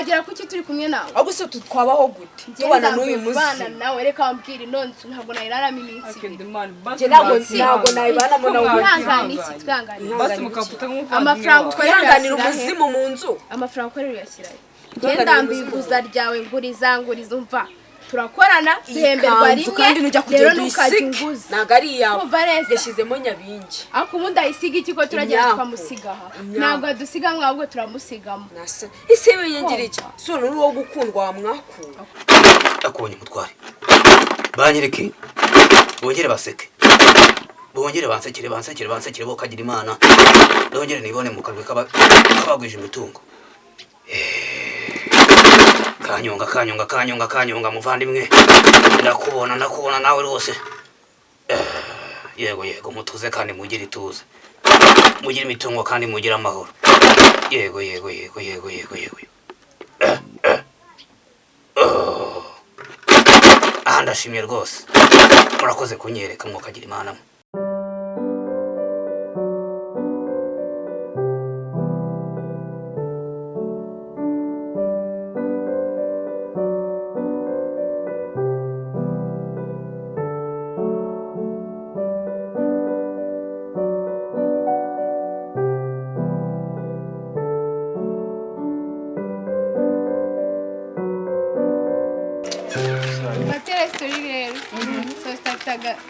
twagera kuki turi kumwe nawe ahubwo se twabaho gute tubana n'uyu muzi bana nawe reka wambwira inonzi ntabwo nayiraramo iminsi ntabwo nayibanamo nawe basi mukaputa amafaranga twihanganira umuzimu mu nzu amafaranga ukorera uyashyirayo genda mbiguza ryawe nguriza umva turakorana duhemberwa rimwe rero ntukajya unguza ntabwo ari iyawe yashyizemo nyabingi ariko ubundi ayisiga iki ko turagenda tukamusiga aha ntabwo adusiga mwabwo turamusigamo ese yiyengera iki si uri uwo gukundwa wamwakura akubonye mutware banyereke bongere baseke bongere bansekere bo kagira imana bongere nibone mu karwe kabagwije imitungo kanyonga muvandimwe ndakubona nawe rwose yego mutuze kandi mugire ituze mugire imitungo kandi mugire amahoro yego aha ndashimye rwose murakoze kunyereka mwokagira imana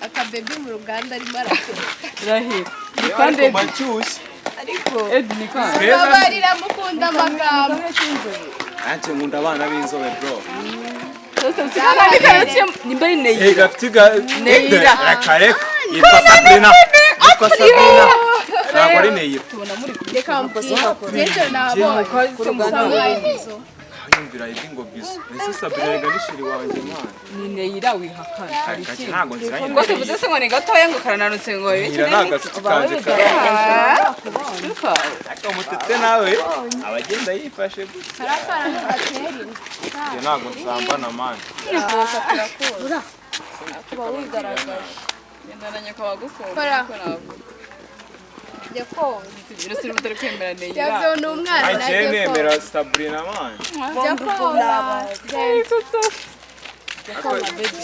akabebi mu ruganda arimo arakora rahira kandi macyushye ariko Edni kandi babarira mukunda amagambo anje nkunda abana b'inzobe bro nimba ari neyi gafitiga neira rakareka yitwa Sabrina ntabwo ari neyi tubona muri reka mpejo nabo kuruganda yumvira ibingo bizo ese Sabrina ganishiri wanjye mwana ni neyira wihakana hari iki ntabwo nziranye ngo tuvuze se ngo ni gatoya ngo karananutse ngo neyira nagacuti kanje karaka akamutete nawe abagenda yifashe gutya karakara n'abateri njye ntabwo nsambana mani ura kuba wigaragaje ngendana kwa gukora ko navuga Jeko birasira mutari kwemera neyira yavyo ni umwana na Jeko nemera Sabrina mani Jeko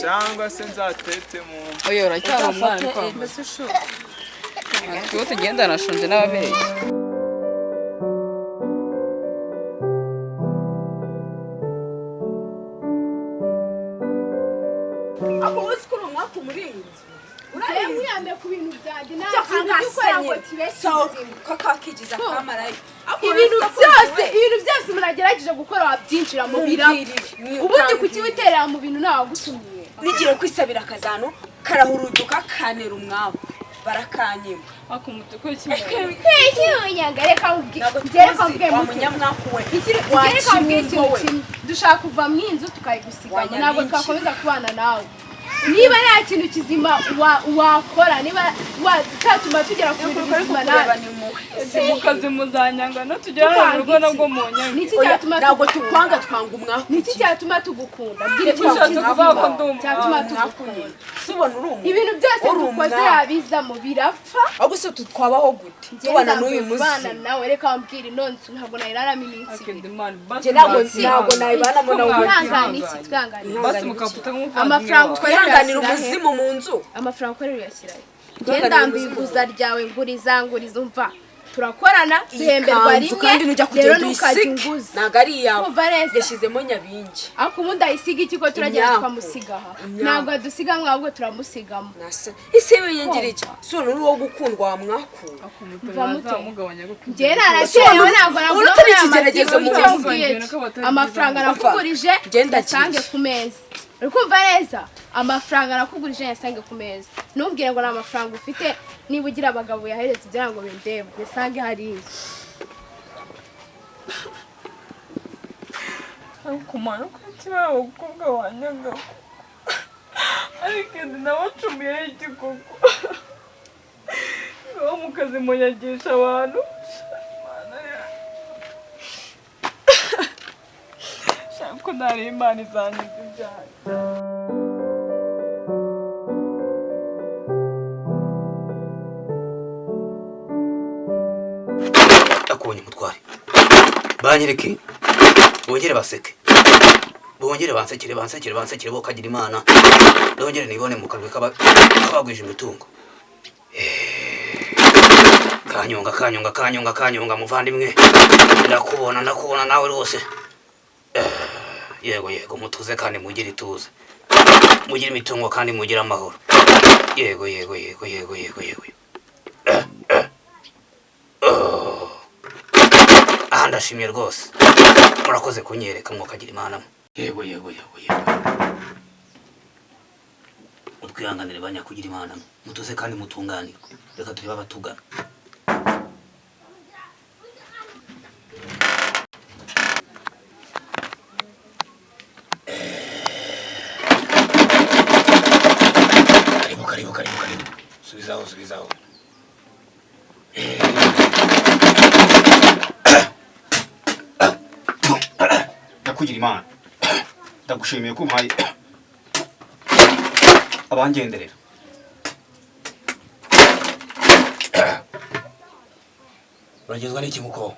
cyangwa se nzatete mu oyo uracyari umwana kwa tuba tugenda nashonje n'ababyeyi ako usikuru mwako murinzi Urayamwiyambe ku bintu byanjye nta gukora ngo kibese kakakigiza kamarayo ibintu byose muragerageje gukora wabyinjira mu birafu ubundi kukiwiterera mu bintu ntawe gusumiye nigire kwisabira akazano karahuruduka kanera umwabo barakanyima akumutu ko kimwe Nyanga reka ubwe munyamwakuwe dushaka kuva mu inzu tukayigusigamo ntabwo twakomeza kubana nawe niba nta kintu kizima wakora niba cyatuma tugera ku bintu bizima nawe mukazi muzanyanga no tugera mu rugo nabwo mu nyanga niki cyatuma ntabwo tukwanga twanga umwaku niki cyatuma tugukunda bwire cyatuma tugukunda subona uri umuntu ibintu byose dukoze yabizamo birapfa ahubwo se twabaho gute tubana n'uyu muzi bana nawe reka wambwira inonzi ntabwo nayiraramo iminsi ntabwo nayibanamo nawe basi mukaputa amafaranga twihanganira umuzimu mu nzu amafaranga ukorera uyashyirayo genda mbiguza ryawe nguriza umva turakorana duhemberwa rimwe rero ntukajya unguza ntabwo ari iyawe yashyizemo nyabingi ariko ubundi ayisiga iki ko turagenda tukamusiga aha ntabwo adusiga mwabwo turamusigamo ese yiyengera iki si uri uwo gukundwa wamwakura njye narakerewe ntabwo nagura ikigeragezo mu amafaranga nakugurije yasange ku meza uri kumva neza amafaranga nakugurije yasange ku meza ntumbwire ngo ni amafaranga ufite niba ugira abagabo yaheretse ugira ngo bindebe yasange hariya kumara ko kibaye umukobwa wanjye ariko nabacumuyeho igikoko ngaho mu kazi munyagisha abantu shaka ko ntari imana izanyiza ibyaha akubonye mutware banyereke bongere baseke bongere bansekere bo kagira imana bongere nibone mu karwe kabagwije imitungo kanyonga muvandimwe ndakubona nawe rwose yego mutuze kandi mugire ituze mugire imitungo kandi mugire amahoro yego aha ndashimye rwose murakoze kunyereka mwokagira imana yego utwihanganire banyakugira imana mutuze kandi mutunganirwe reka turebe abatugana karibu subizaho ndakugira imana ndagushimiye ko umpaye abangenderera uragezwa n'iki muko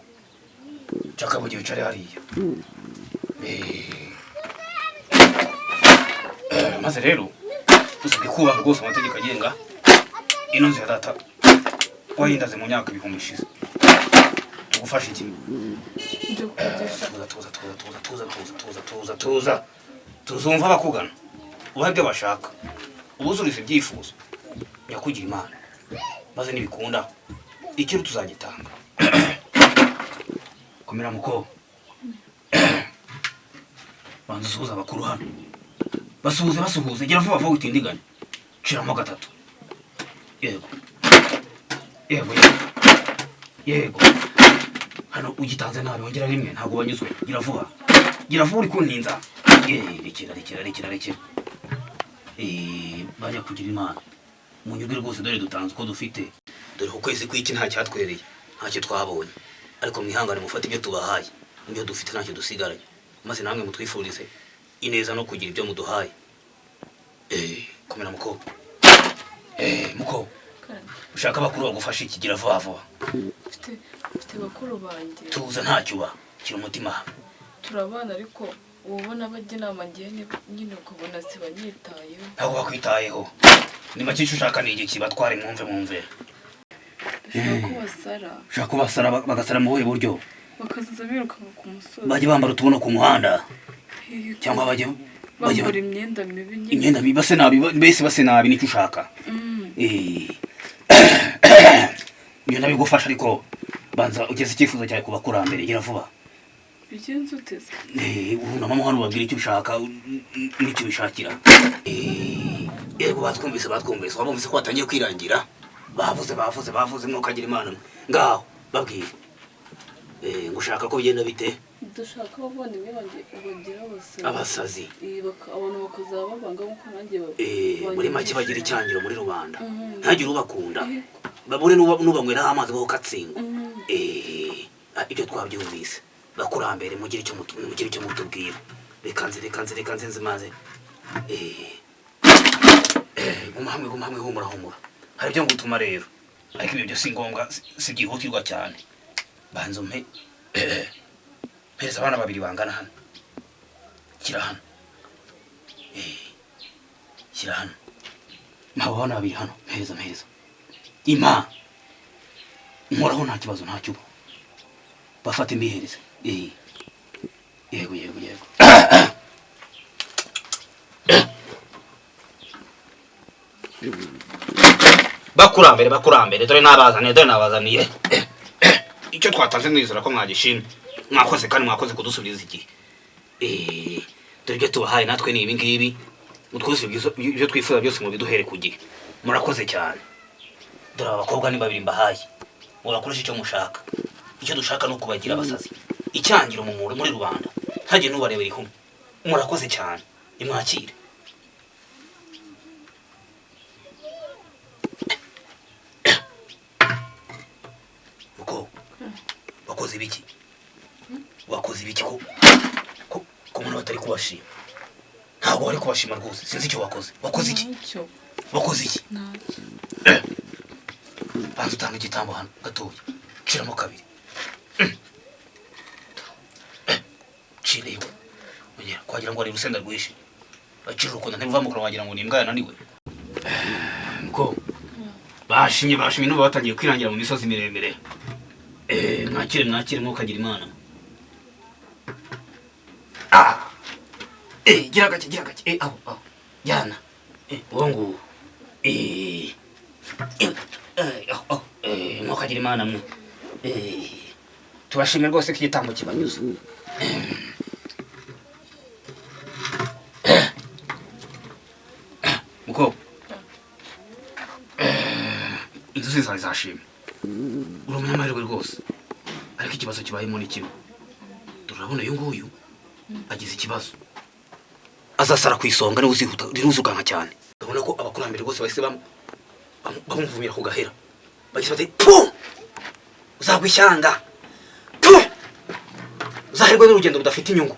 nshaka bugira wicare hariya maze rero usabye kubaha rwose amategeko agenga ino nzu ya data wahindaze mu myaka 1000 ishize tugufasha iki tuzumva bakugana ubahe ibyo bashaka ubuzurize ibyifuzo nyakugira imana maze nibikunda ikintu tuzagitanga komera muko banza usuhuza abakuru hano basuhuze gira vuba utindiganya shiramo 3 yego hano ugitanze nabi wongera rimwe ntabwo banyuzwe gira vuba uri kuntinza rekera bajya kugira imana munyuge rwose dore dutanze uko dufite dore ku kwezi kw'iki nta cyatwereye ntacyo twabonye ariko mwihangane mufate ibyo tubahaye ibyo dufite ntacyo dusigaranye maze namwe mutwifurize ineza no kugira ibyo muduhaye komera muko ushaka bakuru bagufasha iki gira vuba mfite bakuru banjye tuza ntacyo uba kira umutima turabana ariko ubona bajya inama ngiye nyine ukabona sibanyitayeho ntabwo bakwitayeho ni make ushaka ni iki batware mwumve ushaka ko basara bagasara mu buhe buryo bakazaza birukanka ku musozi bajya bambara utubuno ku muhanda cyangwa bajya bambara imyenda mibi base nabi nicyo ushaka iyo nabigufasha ariko banza ugeze icyifuzo cyawe ku bakurambere gira vuba bigenze uteze urunamamo hano babwira icyo ushaka n'icyo bishakira yego batwumvise wabumvise ko watangiye kwirangira bavuze mwokagira imana ngaho babwire ngo ushaka ko bigenda bite dushaka abavandimwe banjye bagira abasazi abantu bakazaba babanga nk'uko nanjye muri make bagira icyangiro muri rubanda ntagire ubakunda babure n'ubanyweraho amazi bo katsingo ibyo twabyumvise bakurambere mugire icyo mutubwira reka nze maze guma hamwe humura hari ibyo ngutuma rero ariko ibyo byo si ngombwa si byihutirwa cyane banza mpereza abana 2 bangana hano shyira hano mpaba abana 2 hano mpereza ima nkoraho nta kibazo ntacyo uba bafate mbihereza yego bakurambere dore nabazaniye icyo twatanze mwizera ko mwagishimye mwakoze kandi mwakoze kudusubiza igihe dore ibyo tubahaye natwe ni ibi ngibi mutwuzuze ibyo twifuza byose mu biduhere ku gihe murakoze cyane dore abakobwa ni 2 mbahaye murakoresha icyo mushaka icyo dushaka no kubagira abasazi icyangiro mu muri rubanda ntagiye nubarebera ihumwe murakoze cyane imwakire wakoze ibiki ko umuntu batari kubashima ntabwo bari kubashima rwose sinzi icyo wakoze iki banza utanga igitambo hano gatoya shiramo 2 aciriwe ongera kwagira ngo ari urusenda rwishe acira ukuntu ntiruva mu kanwa wagira ngo ni imbwa yananiwe ko bashimye n'ubu batangiye kwirangira mu misozi miremire mwakire mwokagira imana gira gake aho jyana uwo mwokagira imana mwe tubashimye rwose ko igitambo kibanyuze muko inzu zawe zashimye uri umunyamahirwe rwose ariko ikibazo kibayemo ni kimwe turabona uyu nguyu agize ikibazo azasara ku isonga riruzukanka cyane ndabona ko abakurambere bose bahise bamuvumira ku gahera bagise bati pu uzagwa ishyanga pu uzaherwe n'urugendo rudafite inyungu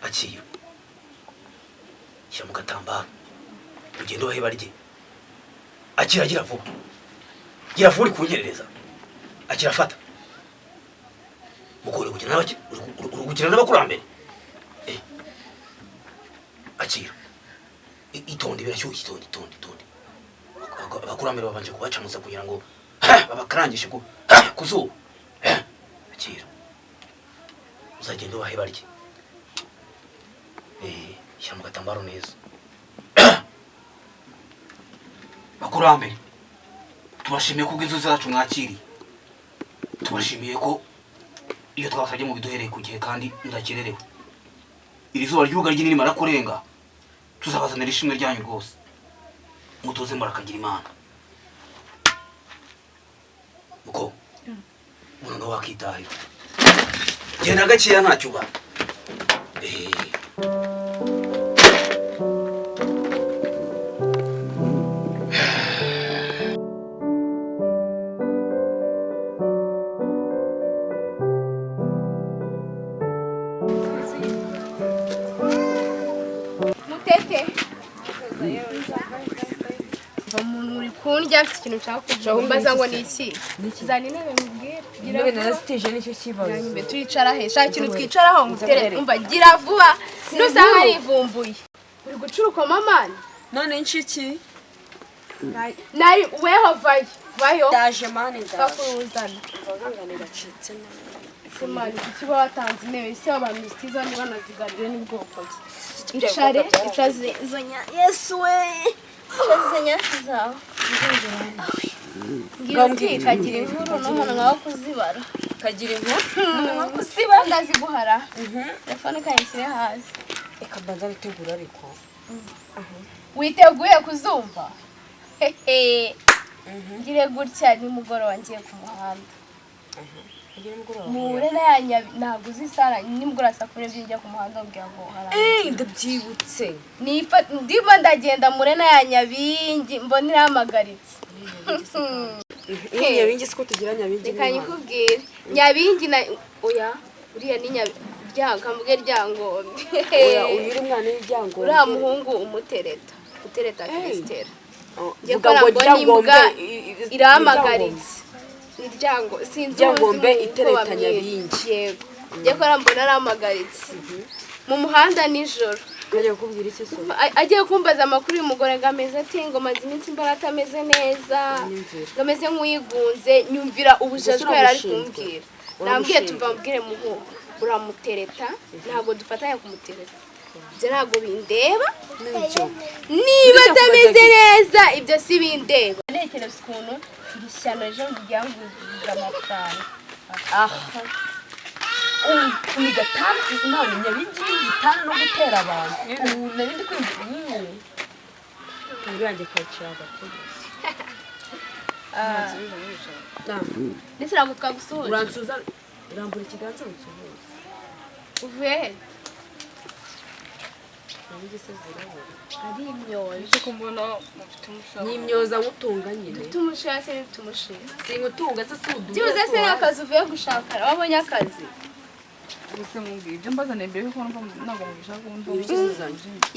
akira shyira mu gatambaro urugendo bahe barye akira gira vuba uri kunyerereza akira fata mukore gukina n'abakurambere akira itonde birashyushye itonde abakurambere babanje kubacamuza kugira ngo babakarangishe ku zuba akira uzagenda ubahe barye shyira mu gatambaro neza bakurambere tubashimiye ko inzu zacu mwakiriye tubashimiye ko iyo twasabye mu biduhereye ku gihe kandi ndakererewe iri zuba ry'ubugaryi nirimara kurenga tuzabazanira ishimwe ryanyu rwose mutuze murakagira imana muko noneho wakitahira genda gakeya ntacyo uba afite ikintu nshaka kuvuga mbaza ngo ni iki zana intebe mubwire intebe narazitije nicyo kibazo turicara he shaka ikintu twicaraho ngutere umva gira vuba nusanga arivumbuye uri gucuruka mamani none nshiki nari weho vayo daje mani ndakuruzana bagangane gacitse semani ikiba watanze intebe ise abantu bitiza niba nazigarire n'ubwoko bwe Ishyari itaze zonya Yesu we Shazenya zawe. Ngiye kagira inkuru n'umunwa wo kuzibara. Kagira inkuru n'umunwa wo kuzibara ndaziguhara. Telefone kayishyire hasi. Eka banza bitegura ariko. Witeguye kuzumva? Ngire gutya nimugoroba ngiye ku muhanda. Mure nanya ntabwo uzisara nimugoroba saa 12 njya ku muhanda ubwira ngo hara. Ndabyibutse. Ndimo ndagenda mure nanya bingi mbonira amagaritse. Nyabingi siko tugira nyabingi. Reka nyikubwire. Nyabingi na oya uriya ni ryangambwe ryangombe. Oya uyiri mwana y'iryango. Uriya muhungu utereta Kristera. Ngiye kora imbwa iramagaritse. Iryango sinzi ngombe itereta nyabingi. Yego. Ngiye kora mbona aramagaritse. Mu muhanda nijoro. Agiye kubwira iki so? Agiye kumbaza amakuru y'umugore ngameze ati ngo maze iminsi mbarata ameze neza. Ngameze nk'uyigunze nyumvira ubujajwe yari kumbwira. Nambwiye tuva mbwire muhungu uramutereta ntago dufatanya kumutereta. Byo ntago bindeba n'ibyo. Niba atameze neza ibyo si bindeba. Nekereza ukuntu igishyano ejo ryanguza amafaranga. Uniga tano none nyabingi bitana no gutera abantu. Narindi kwinjira nyine. Ngirange kwacha abategesi. Ndetse ntabwo twagusuhuje. Uransuza urambura ikiganza unsuhuza. Uvuye he? Ari imyoyo ko mbona mufite umushaka. Ni imyoza ngutunga nyine. Tumushira se tumushira. Singutunga se sudu. Byibuze se akazi uvuye gushaka wabonye akazi. gusa mubwiye ibyo mbazaniye mbere yuko ntabwo mubishaka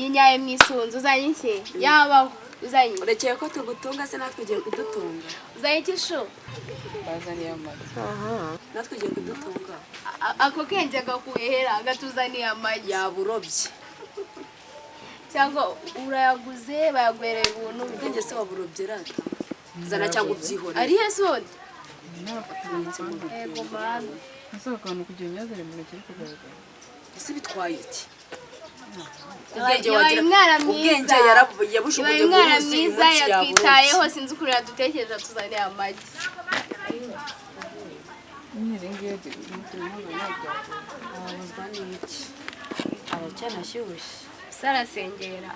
yinyaye mu isunzu uzanye iki yabaho uzanye urekeye ko tugutunga se natwe ugiye kudutunga uzanye iki shu bazaniye amagi natwe ugiye kudutunga ako kenge gakuhera gatuzaniye amagi yaburobye cyangwa urayaguze bayaguhereye ubuntu ubwenge se waburobye rata zana cyangwa ubyihorere ari he sodi yego bana ese akantu kugira imyazire mu ntoki ariko kugaragara ese bitwaye iki yabaye umwana mwiza yabujugunye yabaye umwana mwiza yatwitayeho sinzi ukuntu yadutekereza tuzaniye amagi nyine ngiye abazwa n'iki aracyanashyushye sarasengera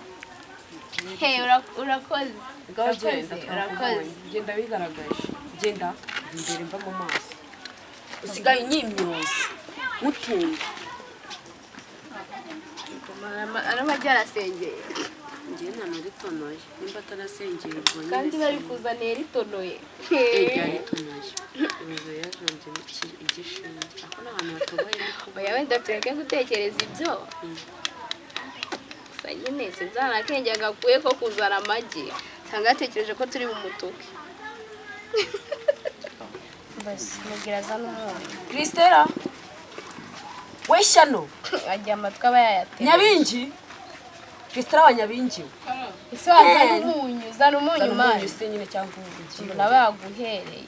he urakoze urakoze genda wigaragaje genda imbere mva mu maso usigaye inyimyoza mutunga aramagi arasengera ngenda naritonoye nimba atanasengera ubwo kandi bari kuzaniye ritonoye yaritonoye ubu yajonze igishinge ako n'ahantu hatoboye oya wenda tureke gutekereza ibyo gusa nyine sinzana akenge gakuye ko kuzana amagi cyangwa yatekereje ko turi bumutuke basi mubwira za n'umuntu Kristera we shyano agiye amatwi aba yayateye Nyabingi Kristera wa Nyabingi ese wazana umunyu zana umunyu mani se nyine cyangwa ubugingo naba yaguhereye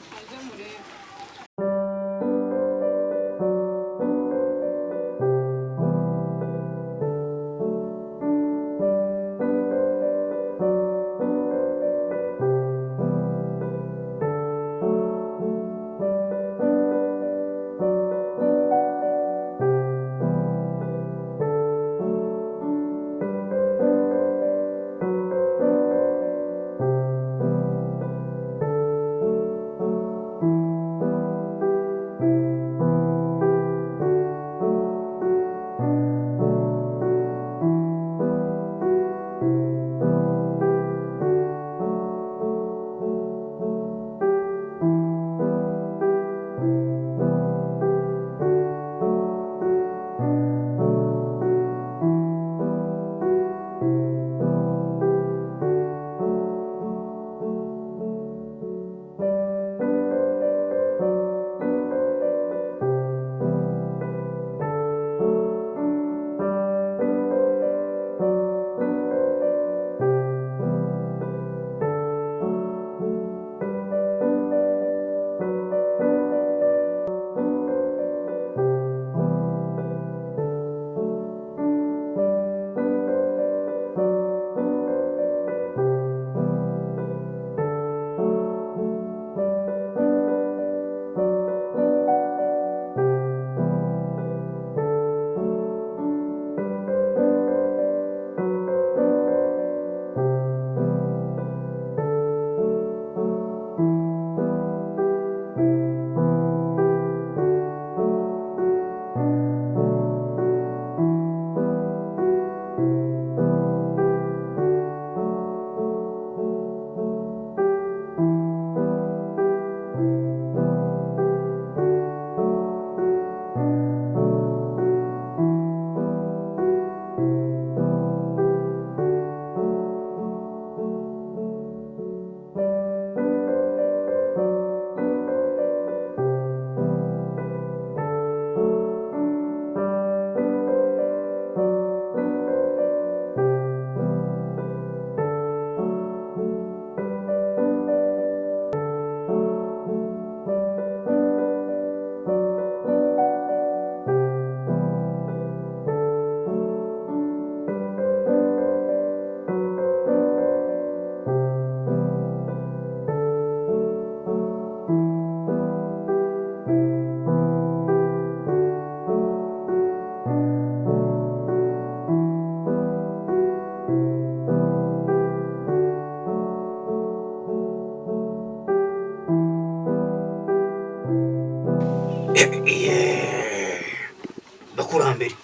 bakurambere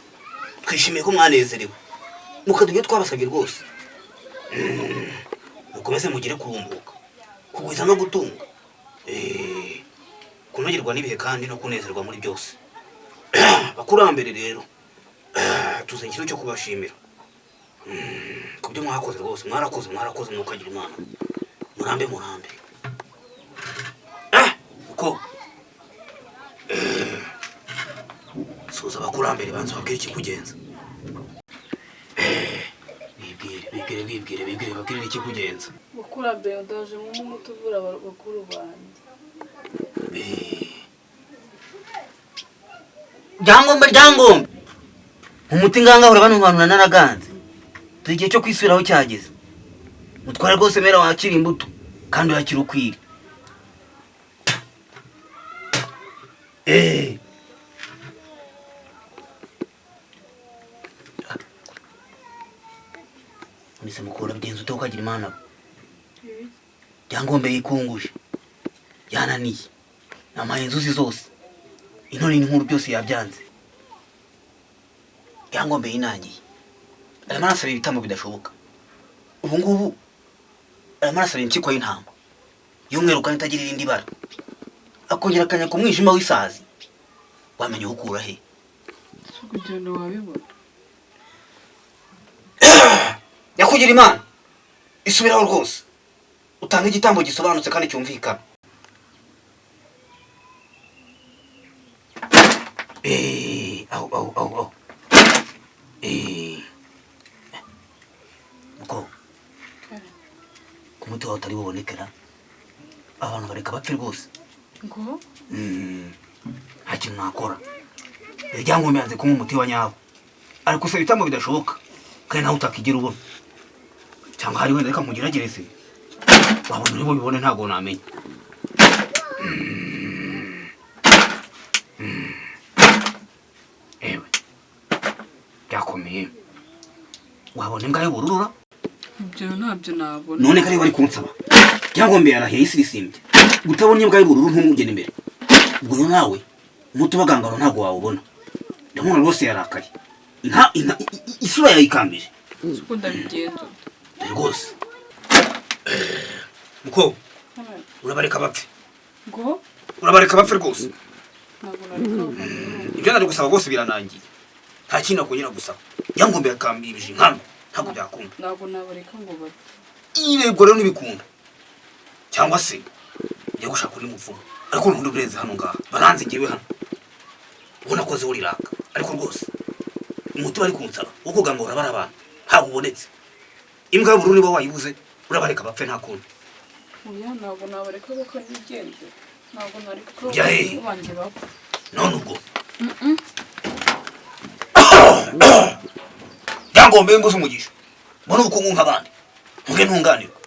twishimiye ko mwanezerewe mukaduye twabasabye rwose mukomeze mugire kurumbuka kugwiza no gutunga kunogerwa n'ibihe kandi no kunezerwa muri byose bakurambere rero tuzanye ikintu cyo kubashimira ku byo mwakoze rwose, mwarakoze mukagira Imana, murambe uko suza abakurambere banze babwire ikikugenza. Bibwire babwire ikikugenza. Bakurambere ndaje mu muti uvura bakuru banjye. Ryangombe umuti ngangahura bano bantu naraganze, turi igihe cyo kwisubiraho cyageze. Mutwara rwose mera wakira imbuto kandi wakira ukwiri. Unise mukura bigenza ute ukagira Imana? Ryangombe yikunguje yananiye amayenzuzi zose, inoni n'inkuru byose yabyanze. Ryangombe yinangiye arimo arasaba ibitambo bidashoboka. Ubu ngubu arimo arasaba impyiko y'intama y'umweru kandi itagira irindi bara, akongera akanya ku mwijima w'isazi. Wamenye ukura he? Kugenda wabibona. Yakugira Imana isubiraho rwose, utanga igitambo gisobanutse kandi cyumvikana. Aho uko ku muti wawe utari bubonekera abantu bareka bapfe rwose ngo nta kintu nakora. Ryangombe yanze kunywa umuti wa nyawo, ariko usaba ibitambo bidashoboka kandi nawe utakigira ubona, cyangwa hari wenda reka nkugeragereze wabona uri bubibone ntabwo namenya. Ewe byakomeye, wabona imbwa y'ubururu? Ibyo ntabyo nabona. None kare bari kunsaba Ryangombe yarahiye isirisimbye, gutabona imbwa y'ubururu ntumugene imbere. Ubwo nawe umuti ubagangaro ntabwo wawubona. Ndamubona rwose yarakaye, isura yayikambije. Uko ndabigenza rwose. Muko urabareka bapfe ngo urabareka bapfe rwose. ntabwo nariko Ibyo nari gusaba rwose biranangiye, nta kintu akongera gusaba. Ryangombe yakambirije nkano ntabwo byakunda. ntabwo nabareka ngo bapfe. Irebwo rero nibikunda cyangwa se njya gushaka uri muvumo, ariko ntundi bureze hano ngaha baranze ngewe hano ubona ko ziwuriraka. Ariko rwose umuti bari kunsaba wo kugangura barabana ntabwo ubonetse. Imbwa y'ubururu niba wayibuze urabareka bapfe nta kundi. Oya ntabwo nabareka kuko nigenze, ntabwo nareka ko banjye bapfa. None ubwo Ryangombe mbuze umugisha, mbona ubukungu nk'abandi ntuge ntunganirwa.